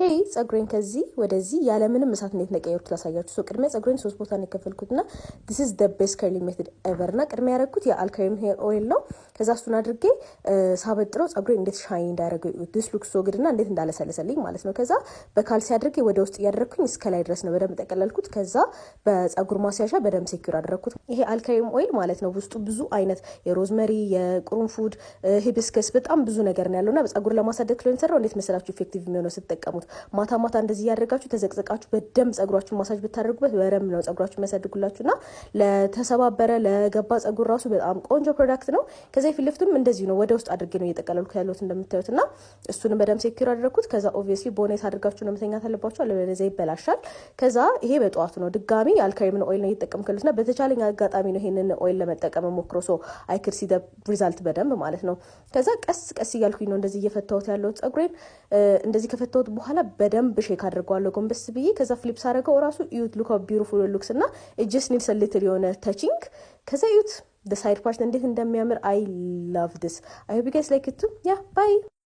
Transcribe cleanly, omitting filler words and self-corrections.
ሄይ ጸጉሬን ከዚህ ወደዚህ ያለ ምንም እሳት እንዴት ነቀየሩት ላሳያችሁ። ሶ ቅድሚያ ጸጉሬን 3 ቦታ ነው የከፈልኩትና this is the best curling method ever እና ቅድሚያ ያደረኩት የአልካሪም ሄር ኦይል ነው። ከዛ እሱን አድርጌ ሳበጥረው ጸጉሬ እንዴት ሻይን እንዳደረገው this looks so good እና እንዴት እንዳለሰለሰልኝ ማለት ነው። ከዛ በካልሲ አድርጌ ወደ ውስጥ ያደረኩኝ እስከ ላይ ድረስ ነው በደንብ ተቀለልኩት። ከዛ በጸጉር ማስያዣ በደንብ ሴኩር አደረኩት። ይሄ አልካሪም ኦይል ማለት ነው ውስጡ ብዙ አይነት የሮዝመሪ የቁርንፉድ ሂቢስከስ በጣም ብዙ ነገር ነው ያለውና በጸጉር ለማሳደግ ክሎን እንዴት መሰላችሁ ኢፌክቲቭ የሚሆነው ስትጠቀሙት ማታ ማታ እንደዚህ ያደርጋችሁ ተዘቅዘቃችሁ በደንብ ጸጉራችሁን ማሳጅ ብታደርጉበት በረም ነው ጸጉራችሁን የሚያሳድጉላችሁና ለተሰባበረ ለገባ ጸጉር ራሱ በጣም ቆንጆ ፕሮዳክት ነው። ከዛ ፊልፍቱም እንደዚህ ነው ወደ ውስጥ አድርጌ ነው እየተቀለልኩ ያለሁት እንደምታዩትና እሱን በደንብ ሴኩር አደረኩት። ከዛ ኦብቪየስሊ ቦኔት አድርጋችሁ ነው መተኛት አለባችሁ አለበለዚያ ይበላሻል። ከዛ ይሄ በጧቱ ነው ድጋሚ አልካሪም ኦይል ነው እየተጠቀምኩለትና በተቻለኝ አጋጣሚ ነው ይሄንን ኦይል ለመጠቀም ሞክሮ ሶ አይ ኩድ ሲ ዘ ሪዛልት በደንብ ማለት ነው። ከዛ ቀስ ቀስ እያልኩኝ ነው እንደዚህ እየፈታሁት ያለሁት ጸጉሬን እንደዚህ ከፈታሁት በኋላ በደንብ ሼክ አድርጓለሁ ጎንበስ ብዬ። ከዛ ፍሊፕስ አደረገው ራሱ ዩት ሉክ ሃው ቢዩቲፉል ሉክስ እና it just needs a little የሆነ touching። ከዛ ዩት the side part እንዴት እንደሚያምር I love this. I hope you guys like it too. Yeah, bye.